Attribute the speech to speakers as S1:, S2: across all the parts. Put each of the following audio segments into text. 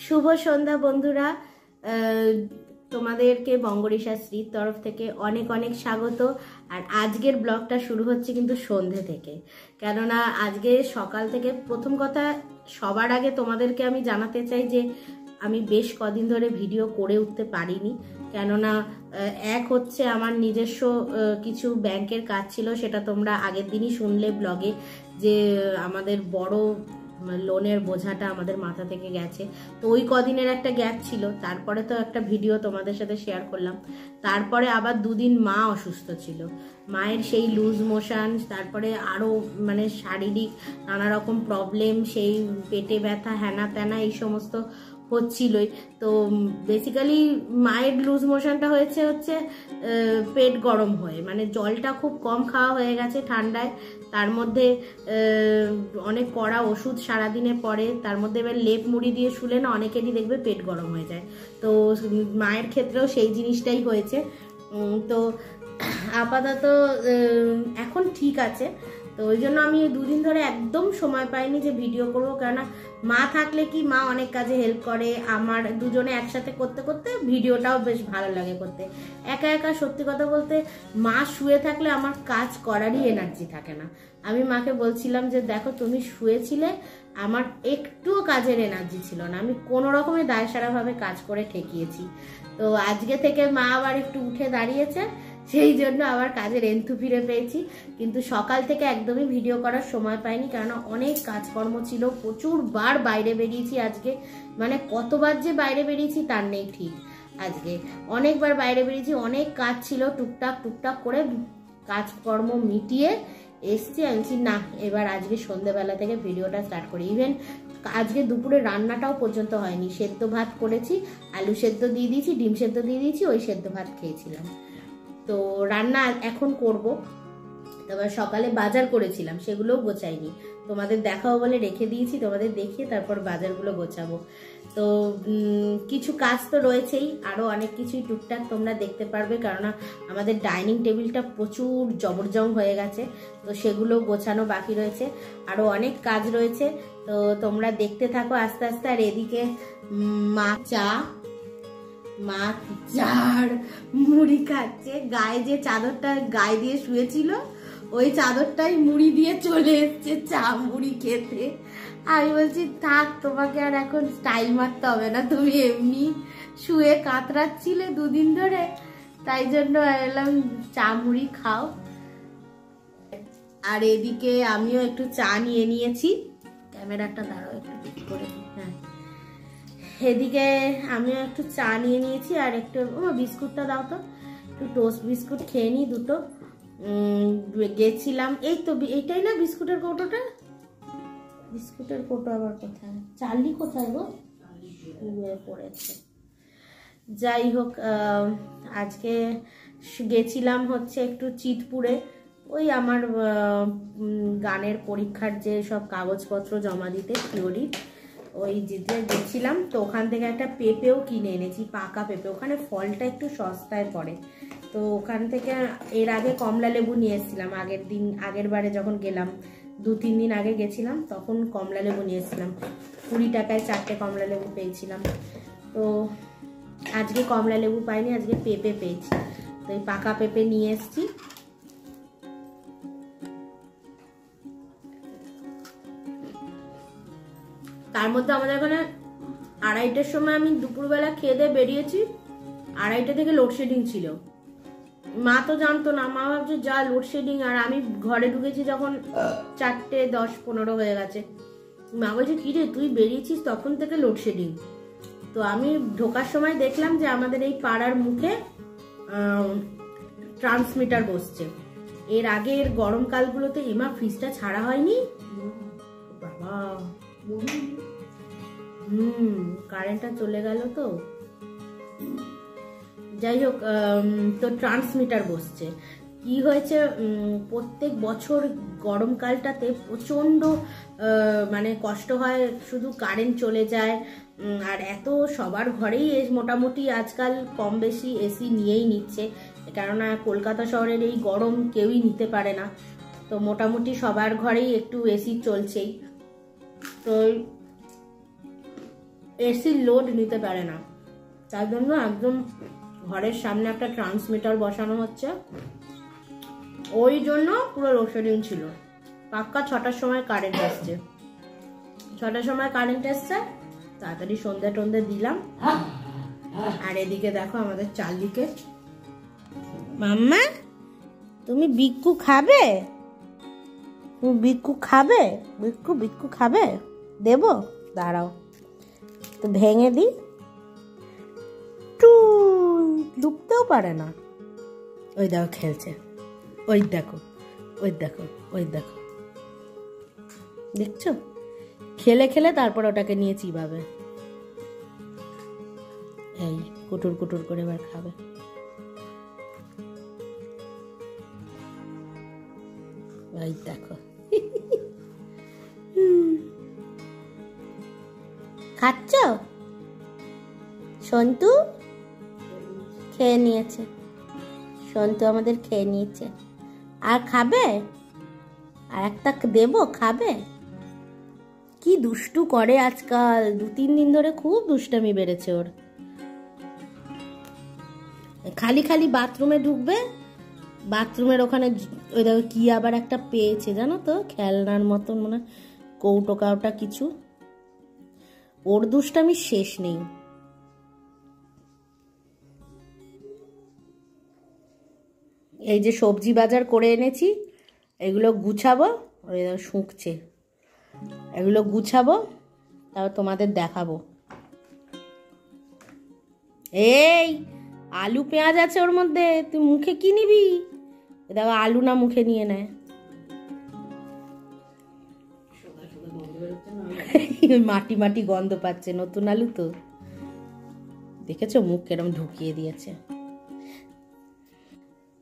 S1: শুভ সন্ধ্যা বন্ধুরা, তোমাদেরকে বঙ্গরিশাশ্রীর তরফ থেকে অনেক অনেক স্বাগত। আর আজকের ব্লগটা শুরু হচ্ছে কিন্তু সন্ধে থেকে, কেননা আজকে সকাল থেকে প্রথম কথা সবার আগে তোমাদেরকে আমি জানাতে চাই যে আমি বেশ কদিন ধরে ভিডিও করে উঠতে পারিনি, কেননা এক হচ্ছে আমার নিজস্ব কিছু ব্যাংকের কাজ ছিল, সেটা তোমরা আগের দিনই শুনলে ব্লগে যে আমাদের বড় লোনের বোঝাটা আমাদের মাথা থেকে গেছে। তো ওই কদিনের একটা গ্যাপ ছিল, তারপরে তো একটা ভিডিও তোমাদের সাথে শেয়ার করলাম। তারপরে আবার দুদিন মা অসুস্থ ছিল, মায়ের সেই লুজ মোশন, তারপরে আরও মানে শারীরিক নানা রকম প্রবলেম, সেই পেটে ব্যথা হ্যানা ত্যানা এই সমস্ত হচ্ছিলই। তো বেসিক্যালি মায়ের লুজ মোশনটা হচ্ছে পেট গরম হয়ে, মানে জলটা খুব কম খাওয়া হয়ে গেছে ঠান্ডায়, তার মধ্যে অনেক কড়া ওষুধ সারাদিনে পরে, তার মধ্যে এবার লেপ মুড়ি দিয়ে শুলে না অনেকেরই দেখবে পেট গরম হয়ে যায়। তো মায়ের ক্ষেত্রেও সেই জিনিসটাই হয়েছে। তো আপাতত এখন ঠিক আছে। তো ওই জন্য আমি দুদিন ধরে একদম সময় পাইনি যে ভিডিও করবো, কেননা মা থাকলে কি মা অনেক কাজে হেল্প করে, আমার দুজনে একসাথে করতে করতে ভিডিওটাও বেশ ভালো লাগে করতে। একা একা সত্যি কথা বলতে মা শুয়ে থাকলে আমার কাজ করারই এনার্জি থাকে না। আমি মাকে বলছিলাম যে দেখো তুমি শুয়েছিলে, আমার একটুও কাজের এনার্জি ছিল না, আমি কোনো রকমের দায়সারাভাবে কাজ করে ঠেকিয়েছি। তো আজকে থেকে মা আবার একটু উঠে দাঁড়িয়েছে, সেই জন্য আবার কাজের এন্থু ফিরে পেয়েছি। কিন্তু সকাল থেকে একদমই ভিডিও করার সময় পাইনি, কারণ অনেক কাজকর্ম ছিল, প্রচুর বার বাইরে বেরিয়েছি আজকে, মানে কতবার যে বাইরে বেরিয়েছি তার নেই ঠিক। আজকে অনেকবার বাইরে বেরিয়েছি, অনেক কাজ ছিল, টুকটাক টুকটাক করে কাজকর্ম মিটিয়ে এসছি। আমি না এবার আজকে সন্ধ্যেবেলা থেকে ভিডিওটা স্টার্ট করি। ইভেন আজকে দুপুরে রান্নাটাও পর্যন্ত হয়নি, সেদ্ধ ভাত করেছি, আলু সেদ্ধ দিয়ে দিয়েছি, ডিম সেদ্ধ দিয়ে দিয়েছি, ওই সেদ্ধ ভাত খেয়েছিলাম। তো রান্না এখন করব। তারপর সকালে বাজার করেছিলাম, সেগুলোও গোছাইনি, তোমাদের দেখাবো বলে রেখে দিয়েছি, তোমাদের দেখিয়ে তারপর বাজারগুলো গোছাবো। তো কিছু কাজ তো রয়েছেই, আরও অনেক কিছুই টুকটাক তোমরা দেখতে পারবে, কেননা আমাদের ডাইনিং টেবিলটা প্রচুর জবরজং হয়ে গেছে, তো সেগুলো গোছানো বাকি রয়েছে, আরও অনেক কাজ রয়েছে। তো তোমরা দেখতে থাকো আস্তে আস্তে। আর এদিকে মা চার মুড়ি খাচ্ছে, গায়ে যে চাদরটা গায়ে দিয়ে শুয়েছিল ওই চাদরটাই মুড়ি দিয়ে চলে এসছে চা মুড়ি খেতে। আমি বলছি থাক, তোমাকে আর এখন স্টাইল মারতে হবে না, তুমি এমনি শুয়ে কাতরাচ্ছিলে দুদিন ধরে, তাই জন্য এলাম চা মুড়ি খাও। আর এদিকে আমিও একটু চা নিয়ে নিয়েছি, ক্যামেরাটা দাঁড়াও একটু ঠিক করে, হ্যাঁ, এদিকে আমিও একটু চা নিয়ে নিয়েছি। আর একটু বিস্কুটটা দাও তো, একটু টোস্ট বিস্কুট খেয়ে নিই দুটো। গেছিলাম, এই তো এইটাই না বিস্কুটের কৌটোটা, বিস্কুটের কৌটো আবার কোথায়, চার্লি কোথায় গো পড়েছে। যাই হোক, আজকে গেছিলাম হচ্ছে একটু চিতপুরে, ওই আমার গানের পরীক্ষার যে সব কাগজপত্র জমা দিতে, থিওরি, ওই যেতে গেছিলাম। তো ওখান থেকে একটা পেঁপেও কিনে এনেছি, পাকা পেঁপে, ওখানে ফলটা একটু সস্তায় পড়ে। তো ওখান থেকে এর আগে কমলা লেবু নিয়ে এসেছিলাম, আগের বারে যখন গেলাম 2-3 দিন আগে গেছিলাম, তখন কমলা লেবু নিয়ে এসেছিলাম, 20 টাকায় 4টে কমলা লেবু পেয়েছিলাম। তো আজকে কমলা লেবু পাইনি, আজকে পেঁপে পেয়েছি, তো এই পাকা পেঁপে নিয়ে এসেছি। তার মধ্যে আমাদের এখানে 2:30টার সময় আমি দুপুরবেলা খেয়ে দিয়ে বেরিয়েছি, 2:30 থেকে লোডশেডিং ছিল। মা তো জানতো না, মা ভাবছে যা লোডশেডিং, আর আমি ঘরে ঢুকেছি যখন 4:10-15 হয়ে গেছে। মা বলছে কি রে তুই বেরিয়েছিস তখন থেকে লোডশেডিং। তো আমি ঢোকার সময় দেখলাম যে আমাদের এই পাড়ার মুখে ট্রান্সমিটার বসছে। এর আগের গরমকালগুলোতে এমা ফ্রিজটা ছাড়া হয়নি বাবা, কারেন্টটা চলে গেল তো। যাই হোক, তো ট্রান্সমিটার বসছে। কি হয়েছে, প্রত্যেক বছর গরমকালটাতে প্রচণ্ড মানে কষ্ট হয়, শুধু কারেন্ট চলে যায়। আর এত সবার ঘরেই মোটামুটি আজকাল কম বেশি এসি নিয়েই নিচ্ছে, কেননা কলকাতা শহরের এই গরম কেউই নিতে পারে না। তো মোটামুটি সবার ঘরেই একটু এসি চলছেই। তো এসির লোড নিতে পারে না, তার জন্য একদম ঘরের সামনে একটা ট্রান্সমিটার বসানো হচ্ছে, ওই জন্য পুরো লোডশেডিং ছিল। পাক্কা 6টার সময় কারেন্ট আসছে, 6টার সময় কারেন্ট এসছে, তাড়াতাড়ি সন্ধ্যে টন্ধে দিলাম। আর এদিকে দেখো আমাদের চার্লিকে, মাম্মা তুমি বিক্কু খাবে, তুমি বিক্কু খাবে, বিক্কু বিক্কু খাবে, দেবো, দাঁড়াও তো ভেঙে দি, ডুবতেও পারে না। ওই দেখো খেলছে, ওই দেখো, ওই দেখো, ওই দেখো, দেখছো খেলে খেলে তারপর ওটাকে নিয়ে চিবাবে। এই কুটুর কুটুর করে এবার খাবে। ওই দেখো খাচ্ছ? সন্তু খেয়ে নিয়েছে, সন্তু আমাদের খেয়ে নিয়েছে। আর খাবে? আর একটা দেবো, খাবে? কি দুষ্টু করে আজকাল, 2-3 দিন ধরে খুব দুষ্টামি বেড়েছে ওর। খালি খালি বাথরুমে ঢুকবে, বাথরুমের ওখানে ওই দেখো কি আবার একটা পেয়েছে জানো তো, খেলনার মতন মানে কৌটো কাউটা কিছু। ওর দুষ্টামি শেষ নেই। এই যে সবজি বাজার করে এনেছি, এগুলো গুছাবো, ওই শুঁকছে, এগুলো গুছাবো, তারপর তোমাদের দেখাবো। এই আলু পেঁয়াজ আছে ওর মধ্যে, তুই মুখে কি নিবি? দেখো আলু না মুখে নিয়ে নেয়। মাটি মাটি গন্ধ পাচ্ছে, নতুন আলু তো, দেখেছো মুখ কেরম ঢুকিয়ে দিয়েছে।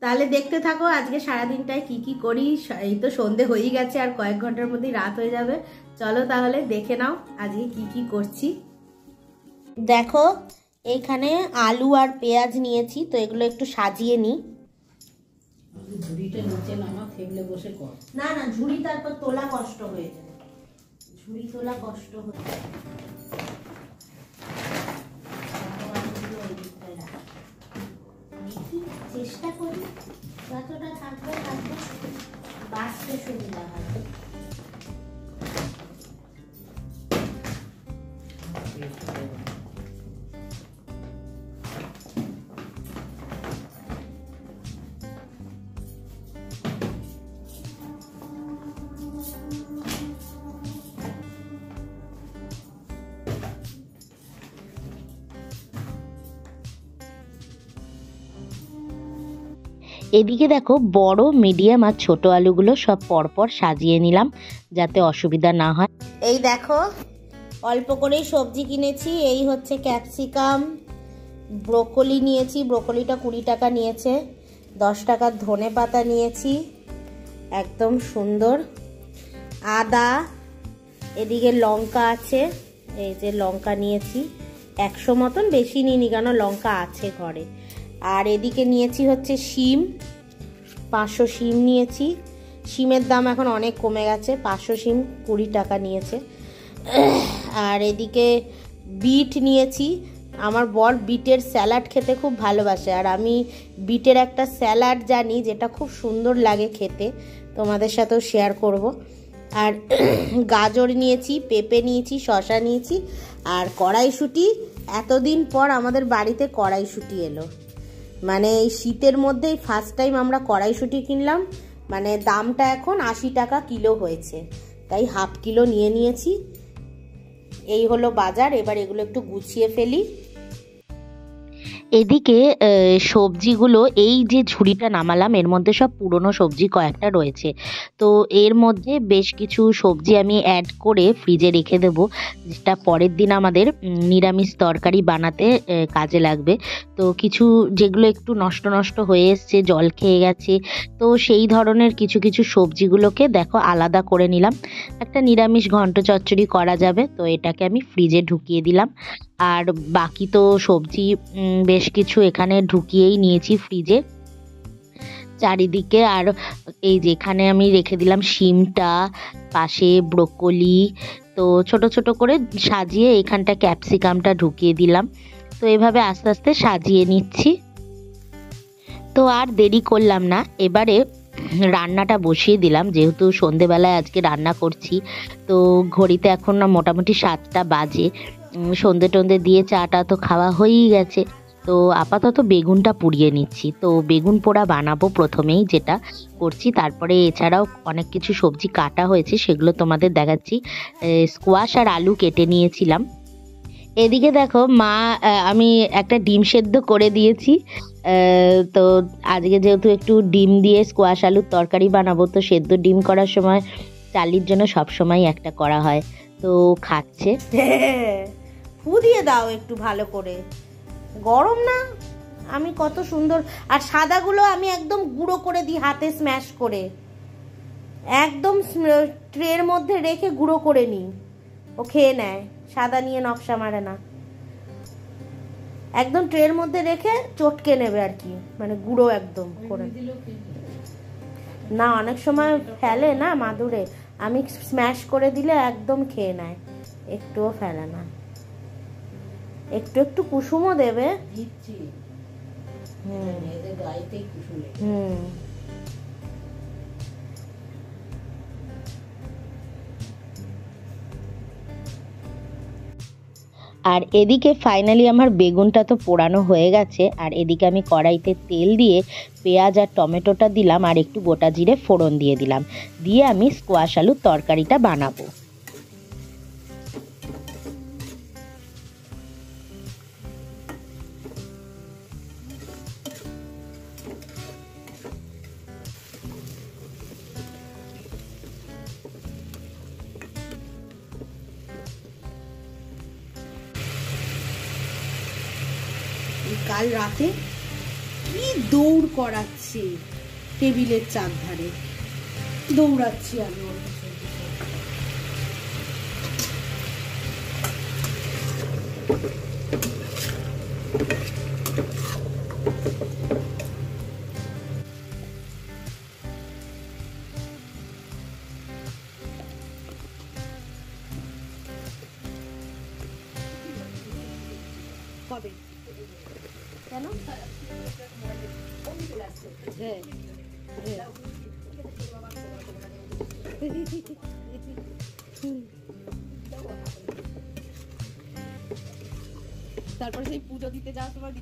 S1: তাহলে দেখতে থাকো আজকে সারাদিনটায় কি কি করি। এই তো সন্ধে হয়ে গেছে, আর কয়েক ঘন্টার মধ্যেই রাত হয়ে যাবে। চলো তাহলে দেখে নাও আজকে কি কি করছি। দেখো এইখানে আলু আর পেঁয়াজ নিয়েছি, তো এগুলো একটু সাজিয়ে নিই। না না ঝুড়ি তারপর তোলা কষ্ট হয়ে যাবে, ঝুড়ি তোলা কষ্ট হয়ে যাবে। চেষ্টা করি যতটা থাকবে থাকবে, বাঁচতে সুবিধা হয়।
S2: এদিকে দেখো বড় মিডিয়াম আর ছোট আলুগুলো সব পরপর সাজিয়ে নিলাম যাতে অসুবিধা না হয়।
S1: এই দেখো অল্প করেই সবজি কিনেছি, এই হচ্ছে ক্যাপসিকাম, ব্রোকলি নিয়েছি, ব্রোকলিটা 20 টাকা নিয়েছে, 10 টাকার ধনে পাতা নিয়েছি একদম সুন্দর, আদা, এদিকে লঙ্কা আছে, এই যে লঙ্কা নিয়েছি 100 মতন, বেশি নিইনি কেন লঙ্কা আছে ঘরে। আর এদিকে নিয়েছি হচ্ছে শিম, 500 শিম নিয়েছি, শিমের দাম এখন অনেক কমে গেছে, 500 শিম 20 টাকা নিয়েছে। আর এদিকে বিট নিয়েছি, আমার বর বিটের স্যালাড খেতে খুব ভালোবাসে, আর আমি বিটের একটা স্যালাড জানি যেটা খুব সুন্দর লাগে খেতে, তোমাদের সাথেও শেয়ার করব। আর গাজর নিয়েছি, পেঁপে নিয়েছি, শসা নিয়েছি, আর কড়াইশুঁটি। এতদিন পর আমাদের বাড়িতে কড়াইশুঁটি এলো, মানে এই শীতের মধ্যেই ফার্স্ট টাইম আমরা কড়াইশুঁটি কিনলাম, মানে দামটা এখন 80 টাকা কিলো হয়েছে, তাই হাফ কিলো নিয়ে নিয়েছি। এই হলো বাজার, এবার এগুলো একটু গুছিয়ে ফেলি।
S2: এদিকে সবজিগুলো এই যে ঝুড়িটা নামালাম এর মধ্যে সব পুরনো সবজি কয়েকটা রয়েছে, তো এর মধ্যে বেশ কিছু সবজি আমি অ্যাড করে ফ্রিজে রেখে দেবো, যেটা পরের দিন আমাদের নিরামিষ তরকারি বানাতে কাজে লাগবে। তো কিছু যেগুলো একটু নষ্ট নষ্ট হয়ে এসছে, জল খেয়ে গেছে, তো সেই ধরনের কিছু কিছু সবজিগুলোকে দেখো আলাদা করে নিলাম, একটা নিরামিষ ঘন্ট চচ্চড়ি করা যাবে, তো এটাকে আমি ফ্রিজে ঢুকিয়ে দিলাম। আর বাকি তো সবজি বেশ কিছু এখানে ঢুকিয়েই নিয়েছি ফ্রিজে। চারিদিকে। আর এই যেখানে আমি রেখে দিলাম শিমটা, পাশে ব্রোকলি, তো ছোট ছোট করে সাজিয়ে এখানটা ক্যাপসিকামটা ঢুকিয়ে দিলাম। তো এভাবে আস্তে আস্তে সাজিয়ে নিচ্ছি। তো আর দেরি করলাম না, এবারে রান্নাটা বসিয়ে দিলাম। যেহেতু সন্ধেবেলায় আজকে রান্না করছি, তো ঘড়িতে এখন না মোটামুটি 7টা বাজে। সন্ধে টন্ধে দিয়ে চাটা তো খাওয়া হয়েই গেছে। তো আপাতত বেগুনটা পুড়িয়ে নিচ্ছি। তো বেগুন পোড়া বানাবো প্রথমেই, যেটা করছি। তারপরে এছাড়াও অনেক কিছু সবজি কাটা হয়েছে, সেগুলো তোমাদের দেখাচ্ছি। স্কোয়াশ আর আলু কেটে নিয়েছিলাম। এদিকে দেখো মা, আমি একটা ডিম সেদ্ধ করে দিয়েছি। তো আজকে যেহেতু একটু ডিম দিয়ে স্কোয়াশ আলুর তরকারি বানাবো, তো সেদ্ধ ডিম করার সময় চালির জন্য সবসময় একটা করা হয়। তো খাচ্ছে।
S1: ফু দিয়ে দাও একটু ভালো করে, গরম না? আমি কত সুন্দর। আর সাদাগুলো আমি একদম গুঁড়ো করে দিই হাতে স্ম্যাশ করে, একদম ট্রের মধ্যে রেখে গুঁড়ো করে নিই, ও খেয়ে নেয়। সাদা নিয়ে নকশা মারে না, একদম ট্রের মধ্যে রেখে চটকে নেবে আর কি, মানে গুঁড়ো একদম করে। না অনেক সময় ফেলে না মাদুরে, আমি স্ম্যাশ করে দিলে একদম খেয়ে নেয়, একটুও ফেলে না। একটু একটু কুসুমও দেবে। হুম।
S2: আর এদিকে ফাইনালি আমার বেগুনটা তো পোড়ানো হয়ে গেছে। আর এদিকে আমি কড়াইতে তেল দিয়ে পেঁয়াজ আর টমেটোটা দিলাম, আর একটু গোটা জিরে ফোড়ন দিয়ে দিলাম। দিয়ে আমি স্কোয়াশ আলুর তরকারিটা বানাবো।
S1: কাল রাতে কি দৌড় করাচ্ছে টেবিলের চারধারে, দৌড়াচ্ছি আমি ওর কবে কেন? তারপরে সেই পুজো দিতে যাওয়ার সময়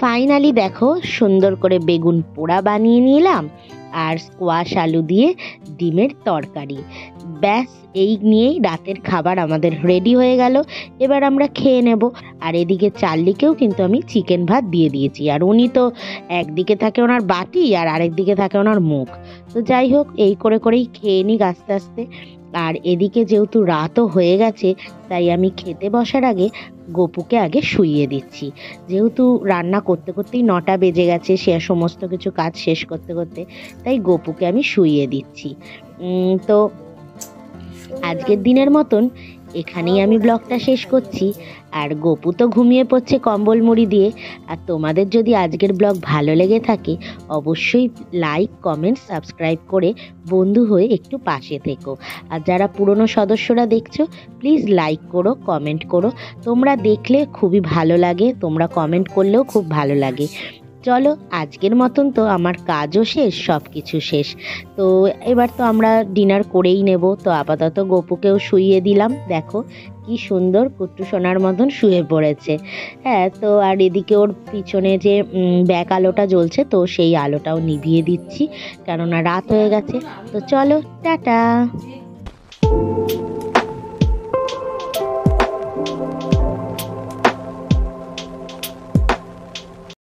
S2: ফাইনালি দেখো সুন্দর করে বেগুন পোড়া বানিয়ে নিলাম আর স্কোয়াশ আলু দিয়ে ডিমের তরকারি। ব্যাস এই নিয়েই রাতের খাবার আমাদের রেডি হয়ে গেল। এবার আমরা খেয়ে নেব। আর এদিকে চার্লিকেও কিন্তু আমি চিকেন ভাত দিয়ে দিয়েছি। আর উনি তো একদিকে থাকে ওনার বাটি আর আরেকদিকে থাকে ওনার মুখ। তো যাই হোক, এই করে করেই খেয়ে নিক আস্তে আস্তে। আর এদিকে যেহেতু রাতও হয়ে গেছে, তাই আমি খেতে বসার আগে গপুকে আগে শুইয়ে দিচ্ছি। যেহেতু রান্না করতে করতেই 9টা বেজে গেছে, সে সমস্ত কিছু কাজ শেষ করতে করতে, তাই গপুকে আমি শুইয়ে দিচ্ছি। তো আজকের দিনের মতন এখানেই আমি ব্লগটা শেষ করছি। আর গপু তো ঘুমিয়ে পড়ছে কম্বল মুড়ি দিয়ে। আর তোমাদের যদি আজকের ব্লগ ভালো লেগে থাকে, অবশ্যই লাইক, কমেন্ট, সাবস্ক্রাইব করে বন্ধু হয়ে একটু পাশে থেকো। আর যারা পুরনো সদস্যরা দেখছো, প্লিজ লাইক করো, কমেন্ট করো। তোমরা দেখলে খুবই ভালো লাগে, তোমরা কমেন্ট করলেও খুব ভালো লাগে। চলো, আজকের মতন তো আমার কাজও শেষ, সব কিছু শেষ। তো এবার তো আমরা ডিনার করেই নেব। তো আপাতত গপুকেও শুইয়ে দিলাম। দেখো কি সুন্দর কুট্টু সোনার মতন শুয়ে পড়েছে। হ্যাঁ, তো আর এদিকে ওর পিছনে যে ব্যাক আলোটা জ্বলছে, তো সেই আলোটাও নিভিয়ে দিচ্ছি, কেননা রাত হয়ে গেছে। তো চলো, টাটা।